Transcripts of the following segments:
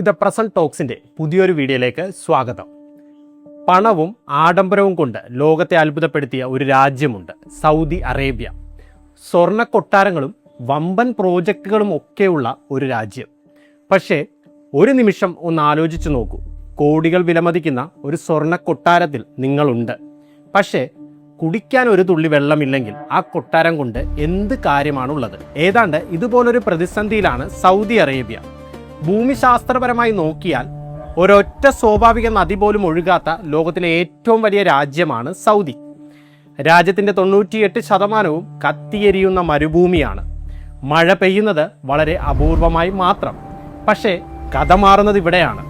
ഇത് പ്രസന്റ് ടോക്സിന്റെ പുതിയൊരു വീഡിയോയിലേക്ക് സ്വാഗതം. പണവും ആഡംബരവും കൊണ്ട് ലോകത്തെ അത്ഭുതപ്പെടുത്തിയ ഒരു രാജ്യമുണ്ട്, സൗദി അറേബ്യ. സ്വർണ്ണ കൊട്ടാരങ്ങളും വമ്പൻ പ്രോജക്റ്റുകളും ഒക്കെയുള്ള ഒരു രാജ്യം. പക്ഷേ ഒരു നിമിഷം ഒന്ന് ആലോചിച്ചു നോക്കൂ. കോടികൾ വിലമതിക്കുന്ന ഒരു സ്വർണ്ണ കൊട്ടാരത്തിൽ നിങ്ങളുണ്ട്. പക്ഷേ കുടിക്കാൻ ഒരു തുള്ളി വെള്ളമില്ലെങ്കിൽ ആ കൊട്ടാരം കൊണ്ട് എന്ത് കാര്യമാണുള്ളത്? ഏതാണ്ട് ഇതുപോലൊരു പ്രതിസന്ധിയിലാണ് സൗദി അറേബ്യ. ഭൂമിശാസ്ത്രപരമായി നോക്കിയാൽ ഒരൊറ്റ സ്വാഭാവിക നദി പോലും ഒഴുകാത്ത ലോകത്തിലെ ഏറ്റവും വലിയ രാജ്യമാണ് സൗദി. രാജ്യത്തിൻ്റെ 98% കത്തിയെരിയുന്ന മരുഭൂമിയാണ്. മഴ പെയ്യുന്നത് വളരെ അപൂർവമായി മാത്രം. പക്ഷേ കഥ മാറുന്നത് ഇവിടെയാണ്.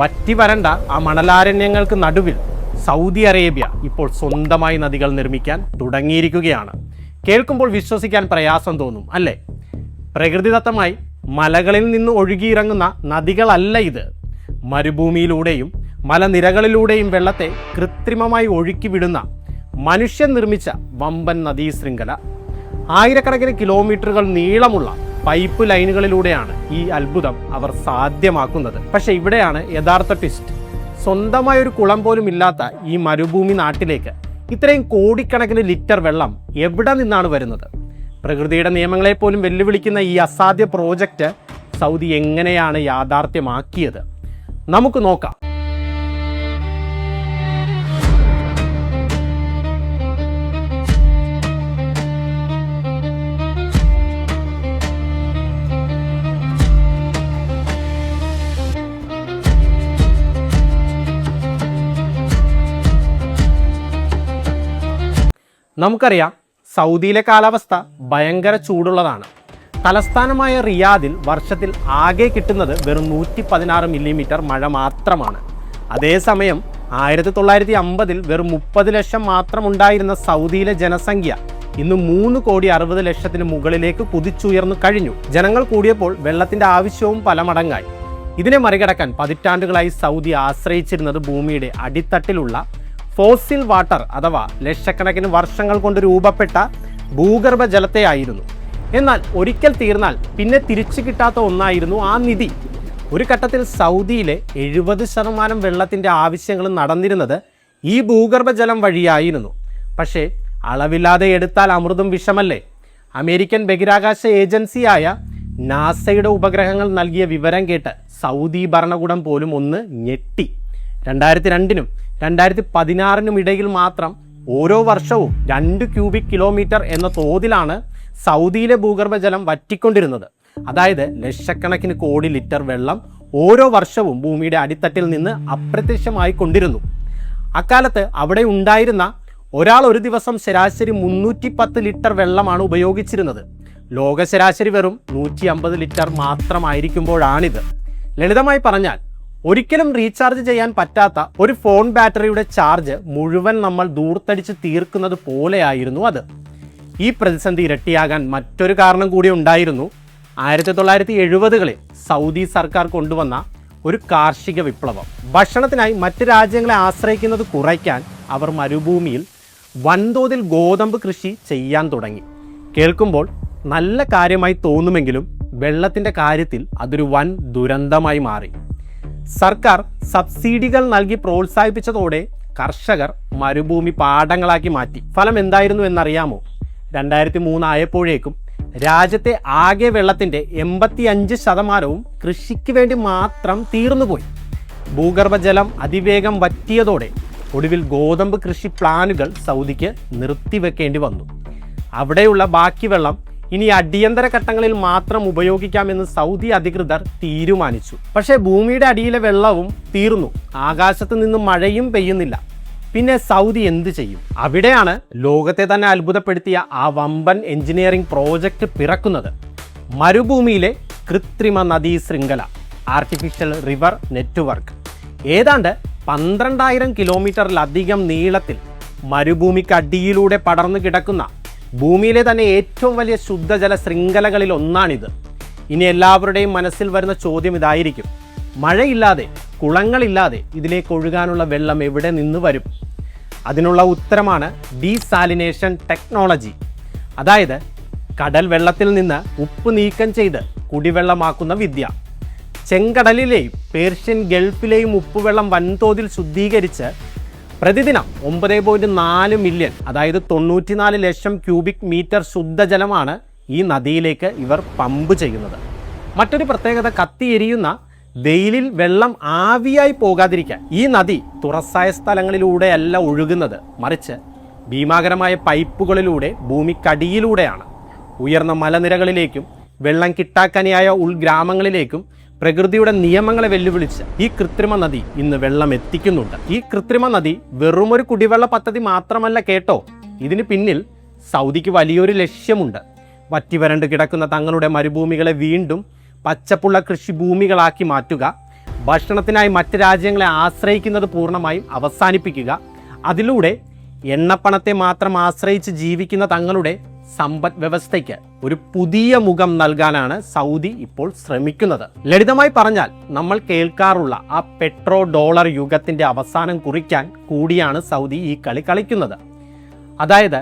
വറ്റി വരണ്ട ആ മണലാരണ്യങ്ങൾക്ക് നടുവിൽ സൗദി അറേബ്യ ഇപ്പോൾ സ്വന്തമായി നദികൾ നിർമ്മിക്കാൻ തുടങ്ങിയിരിക്കുകയാണ്. കേൾക്കുമ്പോൾ വിശ്വസിക്കാൻ പ്രയാസം തോന്നും, അല്ലേ? പ്രകൃതിദത്തമായി മലകളിൽ നിന്ന് ഒഴുകിയിറങ്ങുന്ന നദികളല്ല ഇത്. മരുഭൂമിയിലൂടെയും മലനിരകളിലൂടെയും വെള്ളത്തെ കൃത്രിമമായി ഒഴുക്കി വിടുന്ന മനുഷ്യൻ നിർമ്മിച്ച വമ്പൻ നദീശൃംഖല. ആയിരക്കണക്കിന് കിലോമീറ്ററുകൾ നീളമുള്ള പൈപ്പ് ലൈനുകളിലൂടെയാണ് ഈ അത്ഭുതം അവർ സാധ്യമാക്കുന്നത്. പക്ഷേ ഇവിടെയാണ് യഥാർത്ഥ ട്വിസ്റ്റ്. സ്വന്തമായൊരു കുളം പോലും ഇല്ലാത്ത ഈ മരുഭൂമി നാട്ടിലേക്ക് ഇത്രയും കോടിക്കണക്കിന് ലിറ്റർ വെള്ളം എവിടെ നിന്നാണ് വരുന്നത്? പ്രകൃതിയുടെ നിയമങ്ങളെ പോലും വെല്ലുവിളിക്കുന്ന ഈ അസാധ്യ പ്രോജക്റ്റ് സൗദി എങ്ങനെയാണ് യാഥാർത്ഥ്യമാക്കിയത്? നമുക്ക് നോക്കാം. നമുക്കറിയാം, സൗദിയിലെ കാലാവസ്ഥ ഭയങ്കര ചൂടുള്ളതാണ്. തലസ്ഥാനമായ റിയാദിൽ വർഷത്തിൽ ആകെ കിട്ടുന്നത് വെറും 116 മില്ലിമീറ്റർ മഴ മാത്രമാണ്. അതേസമയം 1950-ൽ വെറും 30 ലക്ഷം മാത്രം ഉണ്ടായിരുന്ന സൗദിയിലെ ജനസംഖ്യ ഇന്ന് 3,60,00,000 മുകളിലേക്ക് കുതിച്ചുയർന്നു കഴിഞ്ഞു. ജനങ്ങൾ കൂടിയപ്പോൾ വെള്ളത്തിൻ്റെ ആവശ്യവും പല മടങ്ങായി. ഇതിനെ മറികടക്കാൻ പതിറ്റാണ്ടുകളായി സൗദി ആശ്രയിച്ചിരുന്നത് ഭൂമിയുടെ അടിത്തട്ടിലുള്ള ഫോസിൽ വാട്ടർ അഥവാ ലക്ഷക്കണക്കിന് വർഷങ്ങൾ കൊണ്ട് രൂപപ്പെട്ട ഭൂഗർഭ ജലത്തെയായിരുന്നു. എന്നാൽ ഒരിക്കൽ തീർന്നാൽ പിന്നെ തിരിച്ചു കിട്ടാത്ത ഒന്നായിരുന്നു ആ നിധി. ഒരു ഘട്ടത്തിൽ സൗദിയിലെ 70% വെള്ളത്തിൻ്റെ ആവശ്യങ്ങൾ നടന്നിരുന്നത് ഈ ഭൂഗർഭജലം വഴിയായിരുന്നു. പക്ഷേ അളവില്ലാതെ എടുത്താൽ അമൃതും വിഷമല്ലേ? അമേരിക്കൻ ബഹിരാകാശ ഏജൻസിയായ നാസയുടെ ഉപഗ്രഹങ്ങൾ നൽകിയ വിവരം കേട്ട് സൗദി ഭരണകൂടം പോലും ഒന്ന് ഞെട്ടി. 2002-നും 2016-നും ഇടയിൽ മാത്രം ഓരോ വർഷവും 2 ക്യൂബിക് കിലോമീറ്റർ എന്ന തോതിലാണ് സൗദിയിലെ ഭൂഗർഭജലം വറ്റിക്കൊണ്ടിരുന്നത്. അതായത് ലക്ഷക്കണക്കിന് കോടി ലിറ്റർ വെള്ളം ഓരോ വർഷവും ഭൂമിയുടെ അടിത്തട്ടിൽ നിന്ന് അപ്രത്യക്ഷമായി കൊണ്ടിരുന്നു. അക്കാലത്ത് അവിടെ ഉണ്ടായിരുന്ന ഒരാൾ ഒരു ദിവസം ശരാശരി 310 ലിറ്റർ വെള്ളമാണ് ഉപയോഗിച്ചിരുന്നത്. ലോക ശരാശരി വെറും 150 ലിറ്റർ മാത്രമായിരിക്കുമ്പോഴാണിത്. ലളിതമായി പറഞ്ഞാൽ ഒരിക്കലും റീചാർജ് ചെയ്യാൻ പറ്റാത്ത ഒരു ഫോൺ ബാറ്ററിയുടെ ചാർജ് മുഴുവൻ നമ്മൾ ദൂർത്തടിച്ച് തീർക്കുന്നത് പോലെയായിരുന്നു അത്. ഈ പ്രതിസന്ധി ഇരട്ടിയാകാൻ മറ്റൊരു കാരണം കൂടി ഉണ്ടായിരുന്നു. 1970-കളിൽ സൗദി സർക്കാർ കൊണ്ടുവന്ന ഒരു കാർഷിക വിപ്ലവം. ഭക്ഷണത്തിനായി മറ്റ് രാജ്യങ്ങളെ ആശ്രയിക്കുന്നത് കുറയ്ക്കാൻ അവർ മരുഭൂമിയിൽ വൻതോതിൽ ഗോതമ്പ് കൃഷി ചെയ്യാൻ തുടങ്ങി. കേൾക്കുമ്പോൾ നല്ല കാര്യമായി തോന്നുമെങ്കിലും വെള്ളത്തിൻ്റെ കാര്യത്തിൽ അതൊരു വൻ ദുരന്തമായി മാറി. സർക്കാർ സബ്സിഡികൾ നൽകി പ്രോത്സാഹിപ്പിച്ചതോടെ കർഷകർ മരുഭൂമി പാടങ്ങളാക്കി മാറ്റി. ഫലം എന്തായിരുന്നു എന്നറിയാമോ? 2003 ആയപ്പോഴേക്കും രാജ്യത്തെ ആകെ വെള്ളത്തിൻ്റെ 85% കൃഷിക്ക് വേണ്ടി മാത്രം തീർന്നുപോയി. ഭൂഗർഭജലം അതിവേഗം വറ്റിയതോടെ ഒടുവിൽ ഗോതമ്പ് കൃഷി പ്ലാനുകൾ സൗദിക്ക് നിർത്തിവെക്കേണ്ടി വന്നു. അവിടെയുള്ള ബാക്കി വെള്ളം ഇനി അടിയന്തര ഘട്ടങ്ങളിൽ മാത്രം ഉപയോഗിക്കാമെന്ന് സൗദി അധികൃതർ തീരുമാനിച്ചു. പക്ഷേ ഭൂമിയുടെ അടിയിലെ വെള്ളവും തീർന്നു. ആകാശത്ത് നിന്ന് മഴയും പെയ്യുന്നില്ല. പിന്നെ സൗദി എന്ത് ചെയ്യും? അവിടെയാണ് ലോകത്തെ തന്നെ അത്ഭുതപ്പെടുത്തിയ ആ വമ്പൻ എഞ്ചിനീയറിംഗ് പ്രോജക്റ്റ് പിറക്കുന്നത്. മരുഭൂമിയിലെ കൃത്രിമ നദീ ശൃംഖല, ആർട്ടിഫിഷ്യൽ റിവർ നെറ്റ്വർക്ക്. ഏതാണ്ട് 12,000 കിലോമീറ്ററിലധികം നീളത്തിൽ മരുഭൂമിക്കടിയിലൂടെ പടർന്നു കിടക്കുന്ന ഭൂമിയിലെ തന്നെ ഏറ്റവും വലിയ ശുദ്ധജല ശൃംഖലകളിൽ ഒന്നാണിത്. ഇനി എല്ലാവരുടെയും മനസ്സിൽ വരുന്ന ചോദ്യം ഇതായിരിക്കും: മഴയില്ലാതെ, കുളങ്ങളില്ലാതെ ഇതിലേക്ക് ഒഴുകാനുള്ള വെള്ളം എവിടെ നിന്ന് വരും? അതിനുള്ള ഉത്തരമാണ് ഡീസാലിനേഷൻ ടെക്നോളജി. അതായത് കടൽ വെള്ളത്തിൽ നിന്ന് ഉപ്പ് നീക്കം ചെയ്ത് കുടിവെള്ളമാക്കുന്ന വിദ്യ. ചെങ്കടലിലെയും പേർഷ്യൻ ഗൾഫിലെയും ഉപ്പുവെള്ളം വൻതോതിൽ ശുദ്ധീകരിച്ച് പ്രതിദിനം 9.4 മില്യൺ, അതായത് 94 ലക്ഷം ക്യൂബിക് മീറ്റർ ശുദ്ധജലമാണ് ഈ നദിയിലേക്ക് ഇവർ പമ്പ് ചെയ്യുന്നത്. മറ്റൊരു പ്രത്യേകത, കത്തിയെരിയുന്ന വെയിലിൽ വെള്ളം ആവിയായി പോകാതിരിക്കാൻ ഈ നദി തുറസായ സ്ഥലങ്ങളിലൂടെയല്ല ഒഴുകുന്നത്, മറിച്ച് ഭീമാകരമായ പൈപ്പുകളിലൂടെ ഭൂമിക്കടിയിലൂടെയാണ്. ഉയർന്ന മലനിരകളിലേക്കും വെള്ളം കിട്ടാക്കനിയായ ഉൾഗ്രാമങ്ങളിലേക്കും പ്രകൃതിയുടെ നിയമങ്ങളെ വെല്ലുവിളിച്ച് ഈ കൃത്രിമ നദി ഇന്ന് വെള്ളം എത്തിക്കുന്നുണ്ട്. ഈ കൃത്രിമ നദി വെറുമൊരു കുടിവെള്ള പദ്ധതി മാത്രമല്ല കേട്ടോ, ഇതിന് പിന്നിൽ സൗദിക്ക് വലിയൊരു ലക്ഷ്യമുണ്ട്. വറ്റിവരണ്ട് കിടക്കുന്ന തങ്ങളുടെ മരുഭൂമികളെ വീണ്ടും പച്ചപ്പുള്ള കൃഷിഭൂമികളാക്കി മാറ്റുക, ഭക്ഷണത്തിനായി മറ്റ് രാജ്യങ്ങളെ ആശ്രയിക്കുന്നത് പൂർണ്ണമായും അവസാനിപ്പിക്കുക, അതിലൂടെ എണ്ണപ്പണത്തെ മാത്രം ആശ്രയിച്ച് ജീവിക്കുന്ന തങ്ങളുടെ സമ്പദ് വ്യവസ്ഥയ്ക്ക് ഒരു പുതിയ മുഖം നൽകാനാണ് സൗദി ഇപ്പോൾ ശ്രമിക്കുന്നത്. ലളിതമായി പറഞ്ഞാൽ നമ്മൾ കേൾക്കാറുള്ള ആ പെട്രോ ഡോളർ യുഗത്തിൻ്റെ അവസാനം കുറിക്കാൻ കൂടിയാണ് സൗദി ഈ കളി കളിക്കുന്നത്. അതായത്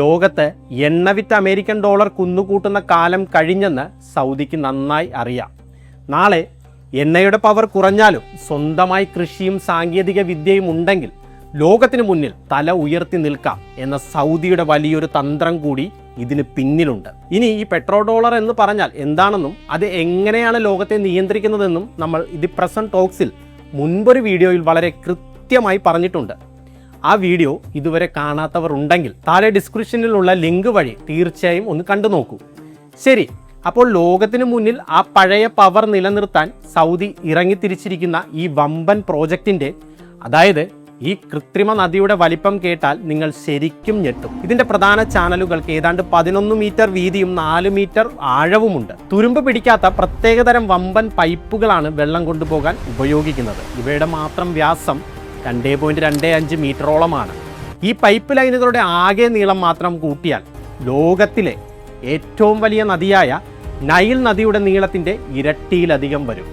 ലോകത്ത് എണ്ണവിറ്റ അമേരിക്കൻ ഡോളർ കുന്നുകൂട്ടുന്ന കാലം കഴിഞ്ഞെന്ന് സൗദിക്ക് നന്നായി അറിയാം. നാളെ എണ്ണയുടെ പവർ കുറഞ്ഞാലും സ്വന്തമായി കൃഷിയും സാങ്കേതിക വിദ്യയും ഉണ്ടെങ്കിൽ ലോകത്തിന് മുന്നിൽ തല ഉയർത്തി നിൽക്കാം എന്ന സൗദിയുടെ വലിയൊരു തന്ത്രം കൂടി ഇതിന് പിന്നിലുണ്ട്. ഇനി ഈ പെട്രോ ഡോളർ എന്ന് പറഞ്ഞാൽ എന്താണെന്നും അത് എങ്ങനെയാണ് ലോകത്തെ നിയന്ത്രിക്കുന്നതെന്നും നമ്മൾ ദി പ്രസന്റ് ടോക്സിൽ മുൻപൊരു വീഡിയോയിൽ വളരെ കൃത്യമായി പറഞ്ഞിട്ടുണ്ട്. ആ വീഡിയോ ഇതുവരെ കാണാത്തവർ ഉണ്ടെങ്കിൽ താഴെ ഡിസ്ക്രിപ്ഷനിലുള്ള ലിങ്ക് വഴി തീർച്ചയായും ഒന്ന് കണ്ടു നോക്കൂ. ശരി, അപ്പോൾ ലോകത്തിന് മുന്നിൽ ആ പഴയ പവർ നിലനിർത്താൻ സൗദി ഇറങ്ങിത്തിരിച്ചിരിക്കുന്ന ഈ വമ്പൻ പ്രോജക്റ്റിൻ്റെ, അതായത് ഈ കൃത്രിമ നദിയുടെ വലിപ്പം കേട്ടാൽ നിങ്ങൾ ശരിക്കും ഞെട്ടും. ഇതിന്റെ പ്രധാന ചാനലുകൾക്ക് ഏതാണ്ട് 11 മീറ്റർ വീതിയും 4 മീറ്റർ ആഴവുമുണ്ട്. തുരുമ്പ് പിടിക്കാത്ത പ്രത്യേകതരം വമ്പൻ പൈപ്പുകളാണ് വെള്ളം കൊണ്ടുപോകാൻ ഉപയോഗിക്കുന്നത്. ഇവയുടെ മാത്രം വ്യാസം 2.25 മീറ്ററോളമാണ്. ഈ പൈപ്പ് ലൈനുകളുടെ ആകെ നീളം മാത്രം കൂട്ടിയാൽ ലോകത്തിലെ ഏറ്റവും വലിയ നദിയായ നൈൽ നദിയുടെ നീളത്തിൻ്റെ ഇരട്ടിയിലധികം വരും.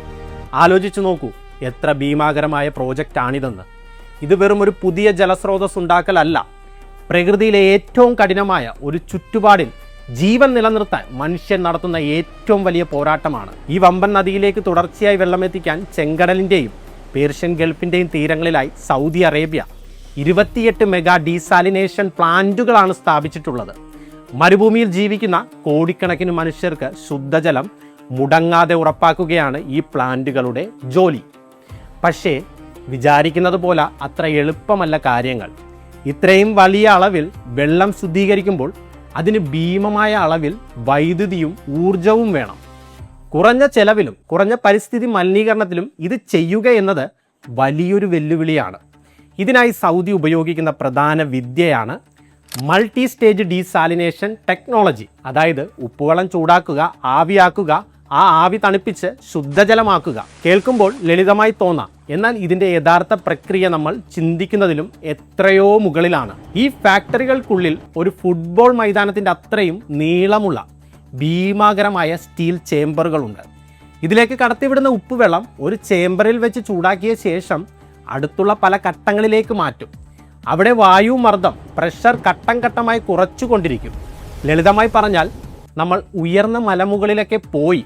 ആലോചിച്ചു നോക്കൂ, എത്ര ഭീമാകരമായ പ്രോജക്റ്റാണിതെന്ന്. ഇത് വെറും ഒരു പുതിയ ജലസ്രോതസ് ഉണ്ടാക്കലല്ല, പ്രകൃതിയിലെ ഏറ്റവും കഠിനമായ ഒരു ചുറ്റുപാടിൽ ജീവൻ നിലനിർത്താൻ മനുഷ്യൻ നടത്തുന്ന ഏറ്റവും വലിയ പോരാട്ടമാണ്. ഈ വമ്പൻ നദിയിലേക്ക് തുടർച്ചയായി വെള്ളമെത്തിക്കാൻ ചെങ്കടലിൻ്റെയും പേർഷ്യൻ ഗൾഫിൻ്റെയും തീരങ്ങളിലായി സൗദി അറേബ്യ 28 മെഗാ ഡീസാലിനേഷൻ പ്ലാന്റുകളാണ് സ്ഥാപിച്ചിട്ടുള്ളത്. മരുഭൂമിയിൽ ജീവിക്കുന്ന കോടിക്കണക്കിന് മനുഷ്യർക്ക് ശുദ്ധജലം മുടങ്ങാതെ ഉറപ്പാക്കുകയാണ് ഈ പ്ലാന്റുകളുടെ ജോലി. പക്ഷേ വിചാരിക്കുന്നത് പോലെ അത്ര എളുപ്പമല്ല കാര്യങ്ങൾ. ഇത്രയും വലിയ അളവിൽ വെള്ളം ശുദ്ധീകരിക്കുമ്പോൾ അതിന് ഭീമമായ അളവിൽ വൈദ്യുതിയും ഊർജവും വേണം. കുറഞ്ഞ ചെലവിലും കുറഞ്ഞ പരിസ്ഥിതി മലിനീകരണത്തിലും ഇത് ചെയ്യുക എന്നത് വലിയൊരു വെല്ലുവിളിയാണ്. ഇതിനായി സൗദി ഉപയോഗിക്കുന്ന പ്രധാന വിദ്യയാണ് മൾട്ടി സ്റ്റേജ് ഡീസാലിനേഷൻ ടെക്നോളജി. അതായത് ഉപ്പുവെള്ളം ചൂടാക്കുക, ആവിയാക്കുക, ആ ആവി തണുപ്പിച്ച് ശുദ്ധജലമാക്കുക. കേൾക്കുമ്പോൾ ലളിതമായി തോന്നാം, എന്നാൽ ഇതിൻ്റെ യഥാർത്ഥ പ്രക്രിയ നമ്മൾ ചിന്തിക്കുന്നതിലും എത്രയോ മുകളിലാണ്. ഈ ഫാക്ടറികൾക്കുള്ളിൽ ഒരു ഫുട്ബോൾ മൈതാനത്തിൻ്റെ അത്രയും നീളമുള്ള ഭീമാകരമായ സ്റ്റീൽ ചേംബറുകളുണ്ട്. ഇതിലേക്ക് കടത്തിവിടുന്ന ഉപ്പുവെള്ളം ഒരു ചേംബറിൽ വെച്ച് ചൂടാക്കിയ ശേഷം അടുത്തുള്ള പല ഘട്ടങ്ങളിലേക്ക് മാറ്റും. അവിടെ വായുമർദ്ദം, പ്രഷർ ഘട്ടം ഘട്ടമായി കുറച്ചുകൊണ്ടിരിക്കും. ലളിതമായി പറഞ്ഞാൽ നമ്മൾ ഉയർന്ന മലമുകളിലൊക്കെ പോയി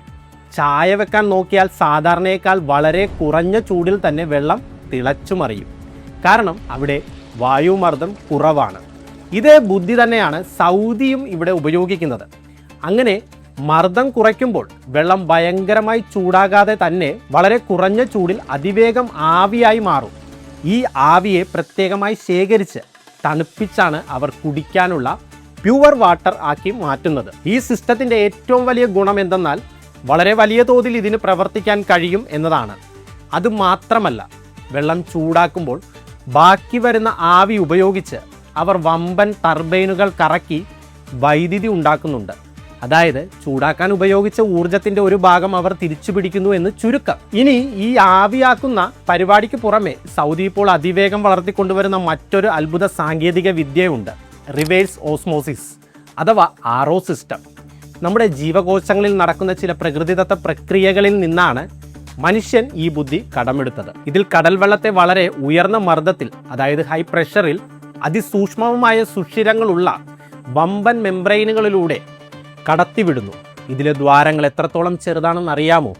ചായ വെക്കാൻ നോക്കിയാൽ സാധാരണയേക്കാൾ വളരെ കുറഞ്ഞ ചൂടിൽ തന്നെ വെള്ളം തിളച്ചു മറിയും. കാരണം അവിടെ വായുമർദ്ദം കുറവാണ്. ഇതേ ബുദ്ധി തന്നെയാണ് സൗദിയും ഇവിടെ ഉപയോഗിക്കുന്നത്. അങ്ങനെ മർദ്ദം കുറയ്ക്കുമ്പോൾ വെള്ളം ഭയങ്കരമായി ചൂടാകാതെ തന്നെ വളരെ കുറഞ്ഞ ചൂടിൽ അതിവേഗം ആവിയായി മാറും. ഈ ആവിയെ പ്രത്യേകമായി ശേഖരിച്ച് തണുപ്പിച്ചാണ് അവർ കുടിക്കാനുള്ള പ്യുവർ വാട്ടർ ആക്കി മാറ്റുന്നത്. ഈ സിസ്റ്റത്തിൻ്റെ ഏറ്റവും വലിയ ഗുണം എന്തെന്നാൽ വളരെ വലിയ തോതിൽ ഇതിന് പ്രവർത്തിക്കാൻ കഴിയും എന്നതാണ്. അതുമാത്രമല്ല, വെള്ളം ചൂടാക്കുമ്പോൾ ബാക്കി വരുന്ന ആവി ഉപയോഗിച്ച് അവർ വമ്പൻ ടർബൈനുകൾ കറക്കി വൈദ്യുതി ഉണ്ടാക്കുന്നുണ്ട്. അതായത് ചൂടാക്കാൻ ഉപയോഗിച്ച ഊർജത്തിൻ്റെ ഒരു ഭാഗം അവർ തിരിച്ചു പിടിക്കുന്നു എന്ന് ചുരുക്കം. ഇനി ഈ ആവിയാക്കുന്ന പരിപാടിക്ക് പുറമെ സൗദി ഇപ്പോൾ അതിവേഗം വളർത്തിക്കൊണ്ടുവരുന്ന മറ്റൊരു അത്ഭുത സാങ്കേതിക വിദ്യയുണ്ട്, റിവേഴ്സ് ഓസ്മോസിസ് അഥവാ RO സിസ്റ്റം. നമ്മുടെ ജീവകോശങ്ങളിൽ നടക്കുന്ന ചില പ്രകൃതിദത്ത പ്രക്രിയകളിൽ നിന്നാണ് മനുഷ്യൻ ഈ ബുദ്ധി കടമെടുത്തത്. ഇതിൽ കടൽ വെള്ളത്തെ വളരെ ഉയർന്ന മർദ്ദത്തിൽ, അതായത് ഹൈ പ്രഷറിൽ അതിസൂക്ഷ്മമായ സുഷിരങ്ങളുള്ള വമ്പൻ മെംബ്രെയിനുകളിലൂടെ കടത്തിവിടുന്നു. ഇതിലെ ദ്വാരങ്ങൾ എത്രത്തോളം ചെറുതാണെന്ന് അറിയാമോ?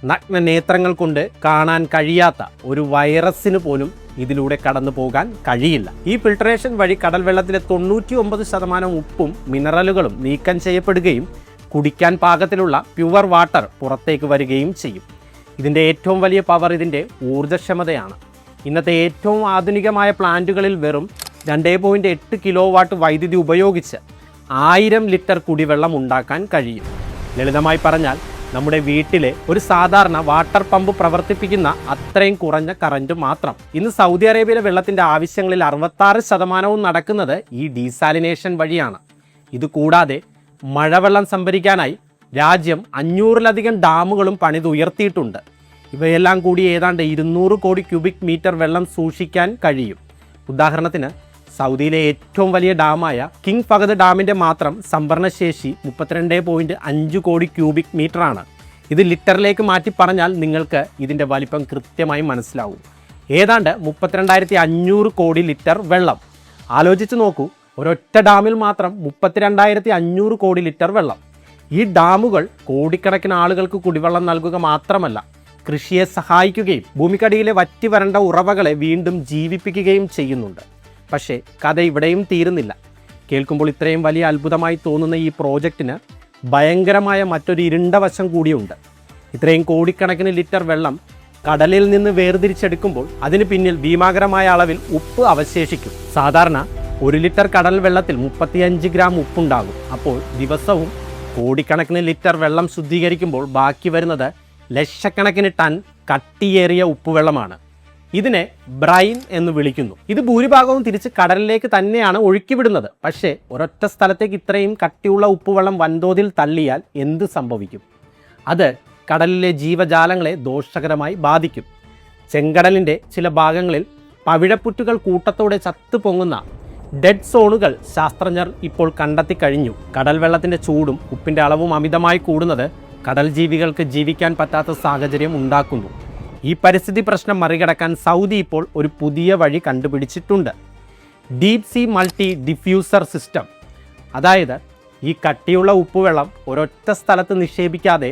നഗ്ന നേത്രങ്ങൾ കൊണ്ട് കാണാൻ കഴിയാത്ത ഒരു വൈറസിന് പോലും ഇതിലൂടെ കടന്നു പോകാൻ കഴിയില്ല. ഈ ഫിൽട്രേഷൻ വഴി കടൽ വെള്ളത്തിലെ 99% ഉപ്പും മിനറലുകളും നീക്കം ചെയ്യപ്പെടുകയും കുടിക്കാൻ പാകത്തിലുള്ള പ്യുവർ വാട്ടർ പുറത്തേക്ക് വരികയും ചെയ്യും. ഇതിൻ്റെ ഏറ്റവും വലിയ പവർ ഇതിൻ്റെ ഊർജ്ജക്ഷമതയാണ്. ഇന്നത്തെ ഏറ്റവും ആധുനികമായ പ്ലാന്റുകളിൽ വെറും 2.8 കിലോവാട്ട് വൈദ്യുതി ഉപയോഗിച്ച് 1000 ലിറ്റർ കുടിവെള്ളം ഉണ്ടാക്കാൻ കഴിയും. ലളിതമായി പറഞ്ഞാൽ നമ്മുടെ വീട്ടിലെ ഒരു സാധാരണ വാട്ടർ പമ്പ് പ്രവർത്തിപ്പിക്കുന്ന അത്രയും കുറഞ്ഞ കറണ്ട് മാത്രം. ഇന്ന് സൗദി അറേബ്യയിലെ വെള്ളത്തിൻ്റെ ആവശ്യങ്ങളിൽ 66% നടക്കുന്നത് ഈ ഡീസാലിനേഷൻ വഴിയാണ്. ഇതുകൂടാതെ മഴവെള്ളം സംഭരിക്കാനായി രാജ്യം 500-ലധികം ഡാമുകളും പണിതുയർത്തിയിട്ടുണ്ട്. ഇവയെല്ലാം കൂടി ഏതാണ്ട് 200 കോടി ക്യൂബിക് മീറ്റർ വെള്ളം സൂക്ഷിക്കാൻ കഴിയും. ഉദാഹരണത്തിന് സൗദിയിലെ ഏറ്റവും വലിയ ഡാമായ കിങ് ഫഹദ് ഡാമിൻ്റെ മാത്രം സംഭരണശേഷി 32.5 കോടി ക്യൂബിക് മീറ്ററാണ്. ഇത് ലിറ്ററിലേക്ക് മാറ്റി പറഞ്ഞാൽ നിങ്ങൾക്ക് ഇതിൻ്റെ വലിപ്പം കൃത്യമായി മനസ്സിലാവും. ഏതാണ്ട് 32,500 കോടി ലിറ്റർ വെള്ളം. ആലോചിച്ച് നോക്കൂ, ഒരൊറ്റ ഡാമിൽ മാത്രം 32,500 കോടി ലിറ്റർ വെള്ളം. ഈ ഡാമുകൾ കോടിക്കണക്കിന് ആളുകൾക്ക് കുടിവെള്ളം നൽകുക മാത്രമല്ല, കൃഷിയെ സഹായിക്കുകയും ഭൂമിക്കടിയിലെ വറ്റി വരണ്ട ഉറവകളെ വീണ്ടും ജീവിപ്പിക്കുകയും ചെയ്യുന്നുണ്ട്. പക്ഷേ കഥ ഇവിടെയും തീരുന്നില്ല. കേൾക്കുമ്പോൾ ഇത്രയും വലിയ അത്ഭുതമായി തോന്നുന്ന ഈ പ്രോജക്റ്റിന് ഭയങ്കരമായ മറ്റൊരു ഇരുണ്ട വശം കൂടിയുണ്ട്. ഇത്രയും കോടിക്കണക്കിന് ലിറ്റർ വെള്ളം കടലിൽ നിന്ന് വേർതിരിച്ചെടുക്കുമ്പോൾ അതിന് പിന്നിൽ ഭീമാകരമായ അളവിൽ ഉപ്പ് അവശേഷിക്കും. സാധാരണ 1 ലിറ്റർ കടൽ വെള്ളത്തിൽ 35 ഗ്രാം ഉപ്പുണ്ടാകും. അപ്പോൾ ദിവസവും കോടിക്കണക്കിന് ലിറ്റർ വെള്ളം ശുദ്ധീകരിക്കുമ്പോൾ ബാക്കി വരുന്നത് ലക്ഷക്കണക്കിന് ടൺ കട്ടിയേറിയ ഉപ്പുവെള്ളമാണ്. ഇതിനെ ബ്രൈൻ എന്ന് വിളിക്കുന്നു. ഇത് ഭൂരിഭാഗവും തിരിച്ച് കടലിലേക്ക് തന്നെയാണ് ഒഴുക്കിവിടുന്നത്. പക്ഷേ ഒരൊറ്റ സ്ഥലത്തേക്ക് ഇത്രയും കട്ടിയുള്ള ഉപ്പുവെള്ളം വൻതോതിൽ തള്ളിയാൽ എന്ത് സംഭവിക്കും? അത് കടലിലെ ജീവജാലങ്ങളെ ദോഷകരമായി ബാധിക്കും. ചെങ്കടലിൻ്റെ ചില ഭാഗങ്ങളിൽ പവിഴപ്പുറ്റുകൾ കൂട്ടത്തോടെ ചത്തുപൊങ്ങുന്ന ഡെഡ് സോണുകൾ ശാസ്ത്രജ്ഞർ ഇപ്പോൾ കണ്ടെത്തി കഴിഞ്ഞു. കടൽ വെള്ളത്തിൻ്റെ ചൂടും ഉപ്പിൻ്റെ അളവും അമിതമായി കൂടുന്നത് കടൽ ജീവികൾക്ക് ജീവിക്കാൻ പറ്റാത്ത സാഹചര്യം ഉണ്ടാക്കുന്നു. ഈ പരിസ്ഥിതി പ്രശ്നം മറികടക്കാൻ സൗദി ഇപ്പോൾ ഒരു പുതിയ വഴി കണ്ടുപിടിച്ചിട്ടുണ്ട്. Deep sea multi diffuser system. അതായത് ഈ കട്ടിയുള്ള ഉപ്പുവെള്ളം ഒരൊറ്റ സ്ഥലത്ത് നിക്ഷേപിക്കാതെ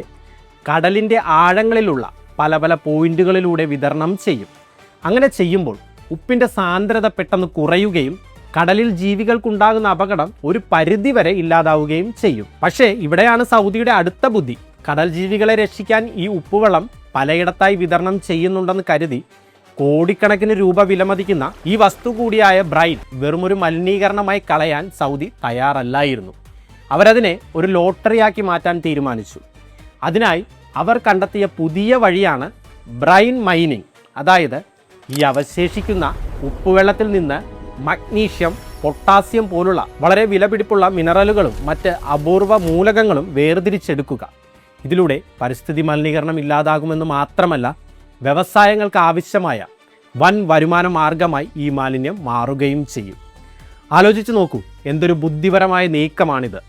കടലിൻ്റെ ആഴങ്ങളിലുള്ള പല പല പോയിന്റുകളിലൂടെ വിതരണം ചെയ്യും. അങ്ങനെ ചെയ്യുമ്പോൾ ഉപ്പിൻ്റെ സാന്ദ്രത പെട്ടെന്ന് കുറയുകയും കടലിൽ ജീവികൾക്കുണ്ടാകുന്ന അപകടം ഒരു പരിധിവരെ ഇല്ലാതാവുകയും ചെയ്യും. പക്ഷേ ഇവിടെയാണ് സൗദിയുടെ അടുത്ത ബുദ്ധി. കടൽ ജീവികളെ രക്ഷിക്കാൻ ഈ ഉപ്പുവെള്ളം പലയിടത്തായി വിതരണം ചെയ്യുന്നുണ്ടെന്ന് കരുതി കോടിക്കണക്കിന് രൂപ വിലമതിക്കുന്ന ഈ വസ്തു കൂടിയായ ബ്രൈൻ വെറുമൊരു മലിനീകരണമായി കളയാൻ സൗദി തയ്യാറല്ലായിരുന്നു. അവരതിനെ ഒരു ലോട്ടറിയാക്കി മാറ്റാൻ തീരുമാനിച്ചു. അതിനായി അവർ കണ്ടെത്തിയ പുതിയ വഴിയാണ് ബ്രൈൻ മൈനിങ്. അതായത് ഈ അവശേഷിക്കുന്ന ഉപ്പുവെള്ളത്തിൽ നിന്ന് മഗ്നീഷ്യം, പൊട്ടാസ്യം പോലുള്ള വളരെ വിലപിടിപ്പുള്ള മിനറലുകളും മറ്റ് അപൂർവ മൂലകങ്ങളും വേർതിരിച്ചെടുക്കുക. ഇതിലൂടെ പരിസ്ഥിതി മലിനീകരണം ഇല്ലാതാകുമെന്ന് മാത്രമല്ല, വ്യവസായങ്ങൾക്ക് ആവശ്യമായ വൻ വരുമാന മാർഗമായി ഈ മാലിന്യം മാറുകയും ചെയ്യും. ആലോചിച്ച് നോക്കൂ, എന്തൊരു ബുദ്ധിപരമായ നീക്കമാണിത്.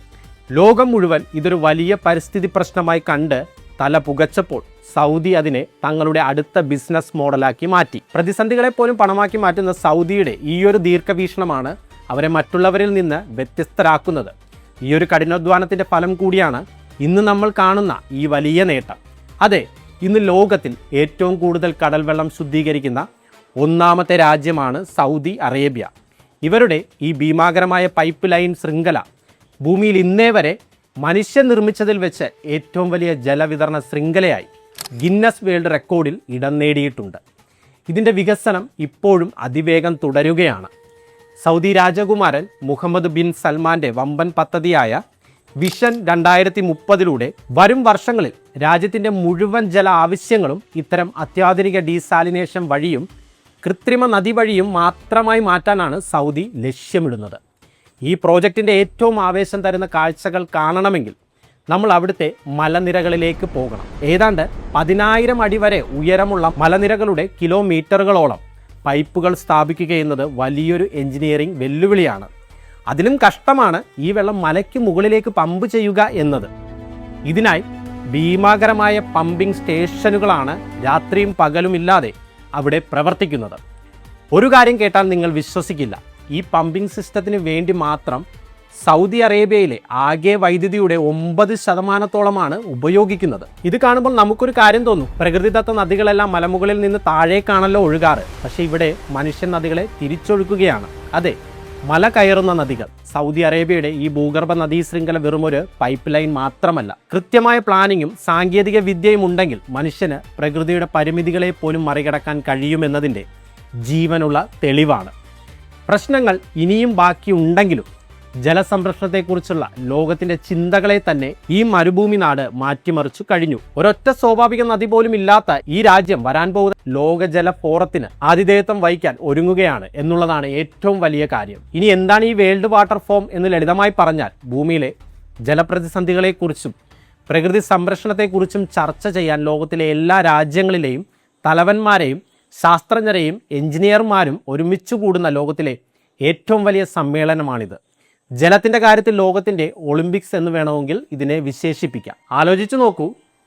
ലോകം മുഴുവൻ ഇതൊരു വലിയ പരിസ്ഥിതി പ്രശ്നമായി കണ്ട് തല പുകച്ചപ്പോൾ സൗദി അതിനെ തങ്ങളുടെ അടുത്ത ബിസിനസ് മോഡലാക്കി മാറ്റി. പ്രതിസന്ധികളെ പോലും പണമാക്കി മാറ്റുന്ന സൗദിയുടെ ഈയൊരു ദീർഘവീക്ഷണമാണ് അവരെ മറ്റുള്ളവരിൽ നിന്ന് വ്യത്യസ്തരാക്കുന്നത്. ഈയൊരു കഠിനാധ്വാനത്തിൻ്റെ ഫലം കൂടിയാണ് ഇന്ന് നമ്മൾ കാണുന്ന ഈ വലിയ നേട്ടം. അതെ, ഇന്ന് ലോകത്തിൽ ഏറ്റവും കൂടുതൽ കടൽ വെള്ളം ശുദ്ധീകരിക്കുന്ന 1ാമത്തെ രാജ്യമാണ് സൗദി അറേബ്യ. ഇവരുടെ ഈ ഭീമാകരമായ പൈപ്പ് ലൈൻ ശൃംഖല ഭൂമിയിൽ ഇന്നേ വരെ മനുഷ്യൻ നിർമ്മിച്ചതിൽ വെച്ച് ഏറ്റവും വലിയ ജലവിതരണ ശൃംഖലയായി ഗിന്നസ് വേൾഡ് റെക്കോർഡിൽ ഇടം നേടിയിട്ടുണ്ട്. ഇതിൻ്റെ വികസനം ഇപ്പോഴും അതിവേഗം തുടരുകയാണ്. സൗദി രാജകുമാരൻ മുഹമ്മദ് ബിൻ സൽമാൻ്റെ വമ്പൻ പദ്ധതിയായ വിഷൻ 2030 വരും വർഷങ്ങളിൽ രാജ്യത്തിൻ്റെ മുഴുവൻ ജല ആവശ്യങ്ങളും ഇത്തരം അത്യാധുനിക ഡീസാലിനേഷൻ വഴിയും കൃത്രിമ നദി വഴിയും മാത്രമായി മാറ്റാനാണ് സൗദി ലക്ഷ്യമിടുന്നത്. ഈ പ്രോജക്റ്റിൻ്റെ ഏറ്റവും ആവേശം തരുന്ന കാഴ്ചകൾ കാണണമെങ്കിൽ നമ്മൾ അവിടുത്തെ മലനിരകളിലേക്ക് പോകണം. ഏതാണ്ട് 10,000 അടി വരെ ഉയരമുള്ള മലനിരകളുടെ കിലോമീറ്ററുകളോളം പൈപ്പുകൾ സ്ഥാപിക്കുക എന്നത് വലിയൊരു എഞ്ചിനീയറിംഗ് വെല്ലുവിളിയാണ്. അതിലും കഷ്ടമാണ് ഈ വെള്ളം മലയ്ക്ക് മുകളിലേക്ക് പമ്പ് ചെയ്യുക എന്നത്. ഇതിനായി ഭീമാകരമായ പമ്പിംഗ് സ്റ്റേഷനുകളാണ് രാത്രിയും പകലുമില്ലാതെ അവിടെ പ്രവർത്തിക്കുന്നത്. ഒരു കാര്യം കേട്ടാൽ നിങ്ങൾ വിശ്വസിക്കില്ല, ഈ പമ്പിംഗ് സിസ്റ്റത്തിന് വേണ്ടി മാത്രം സൗദി അറേബ്യയിലെ ആകെ വൈദ്യുതിയുടെ 9% ഉപയോഗിക്കുന്നത്. ഇത് കാണുമ്പോൾ നമുക്കൊരു കാര്യം തോന്നും, പ്രകൃതിദത്ത നദികളെല്ലാം മലമുകളിൽ നിന്ന് താഴേക്കാണല്ലോ ഒഴുകാറ്. പക്ഷേ ഇവിടെ മനുഷ്യൻ നദികളെ തിരിച്ചൊഴുക്കുകയാണ്. അതെ, മല കയറുന്ന നദികൾ. സൗദി അറേബ്യയുടെ ഈ ഭൂഗർഭ നദീ ശൃംഖല വെറുമൊരു പൈപ്പ് ലൈൻ മാത്രമല്ല, കൃത്യമായ പ്ലാനിങ്ങും സാങ്കേതിക വിദ്യയും ഉണ്ടെങ്കിൽ മനുഷ്യന് പ്രകൃതിയുടെ പരിമിതികളെ പോലും മറികടക്കാൻ കഴിയുമെന്നതിൻ്റെ ജീവനുള്ള തെളിവാണ്. പ്രശ്നങ്ങൾ ഇനിയും ബാക്കിയുണ്ടെങ്കിലും ജലസംരക്ഷണത്തെക്കുറിച്ചുള്ള ലോകത്തിൻ്റെ ചിന്തകളെ തന്നെ ഈ മരുഭൂമി നാട് മാറ്റിമറിച്ചു കഴിഞ്ഞു. ഒരൊറ്റ സ്വാഭാവിക നദി പോലും ഇല്ലാത്ത ഈ രാജ്യം വരാൻ പോകുന്ന ലോക ജല ഫോറത്തിന് ആതിഥേയത്വം വഹിക്കാൻ ഒരുങ്ങുകയാണ് എന്നുള്ളതാണ് ഏറ്റവും വലിയ കാര്യം. ഇനി എന്താണ് ഈ വേൾഡ് വാട്ടർ ഫോം എന്ന് ലളിതമായി പറഞ്ഞാൽ, ഭൂമിയിലെ ജലപ്രതിസന്ധികളെക്കുറിച്ചും പ്രകൃതി സംരക്ഷണത്തെക്കുറിച്ചും ചർച്ച ചെയ്യാൻ ലോകത്തിലെ എല്ലാ രാജ്യങ്ങളിലെയും തലവന്മാരെയും ശാസ്ത്രജ്ഞരെയും എഞ്ചിനീയർമാരും ഒരുമിച്ച് കൂടുന്ന ലോകത്തിലെ ഏറ്റവും വലിയ സമ്മേളനമാണിത്. ജലത്തിൻ്റെ കാര്യത്തിൽ ലോകത്തിൻ്റെ ഒളിമ്പിക്സ് എന്ന് വേണമെങ്കിൽ ഇതിനെ വിശേഷിപ്പിക്കാം. ആലോചിച്ചു നോക്കൂ,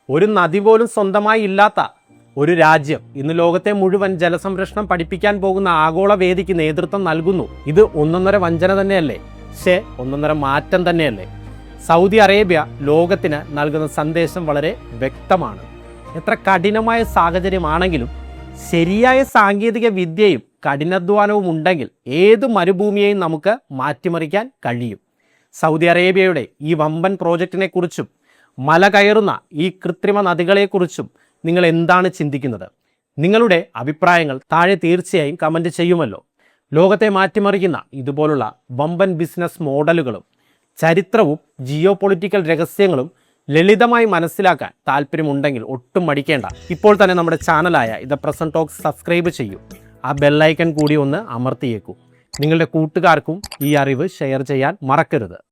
ഒരു നദി പോലും സ്വന്തമായി ഇല്ലാത്ത ഒരു രാജ്യം ഇന്ന് ലോകത്തെ മുഴുവൻ ജലസംരക്ഷണം പഠിപ്പിക്കാൻ പോകുന്ന ആഗോള വേദിക്ക് നേതൃത്വം നൽകുന്നു. ഇത് ഒന്നൊന്നര വഞ്ചന തന്നെയല്ലേ? ഒന്നൊന്നര മാറ്റം തന്നെയല്ലേ? സൗദി അറേബ്യ ലോകത്തിന് നൽകുന്ന സന്ദേശം വളരെ വ്യക്തമാണ്. എത്ര കഠിനമായ സാഹചര്യമാണെങ്കിലും ശരിയായ സാങ്കേതിക വിദ്യയും കഠിനാധ്വാനവും ഉണ്ടെങ്കിൽ ഏത് മരുഭൂമിയെയും നമുക്ക് മാറ്റിമറിക്കാൻ കഴിയും. സൗദി അറേബ്യയുടെ ഈ വമ്പൻ പ്രോജക്റ്റിനെ കുറിച്ചും മല കയറുന്ന ഈ കൃത്രിമ നദികളെക്കുറിച്ചും നിങ്ങൾ എന്താണ് ചിന്തിക്കുന്നത്? നിങ്ങളുടെ അഭിപ്രായങ്ങൾ താഴെ തീർച്ചയായും കമൻറ്റ് ചെയ്യുമല്ലോ. ലോകത്തെ മാറ്റിമറിക്കുന്ന ഇതുപോലുള്ള വമ്പൻ ബിസിനസ് മോഡലുകളും ചരിത്രവും ജിയോ പൊളിറ്റിക്കൽ രഹസ്യങ്ങളും ലളിതമായി മനസ്സിലാക്കാൻ താല്പര്യമുണ്ടെങ്കിൽ ഒട്ടും മടിക്കേണ്ട. ഇപ്പോൾ തന്നെ നമ്മുടെ ചാനലായ ദ പ്രസന്റ് ടോക്സ് സബ്സ്ക്രൈബ് ചെയ്യൂ. ആ ബെല്ലൈക്കൺ കൂടി ഒന്ന് അമർത്തിയേക്കൂ. നിങ്ങളുടെ കൂട്ടുകാർക്കും ഈ അറിവ് ഷെയർ ചെയ്യാൻ മറക്കരുത്.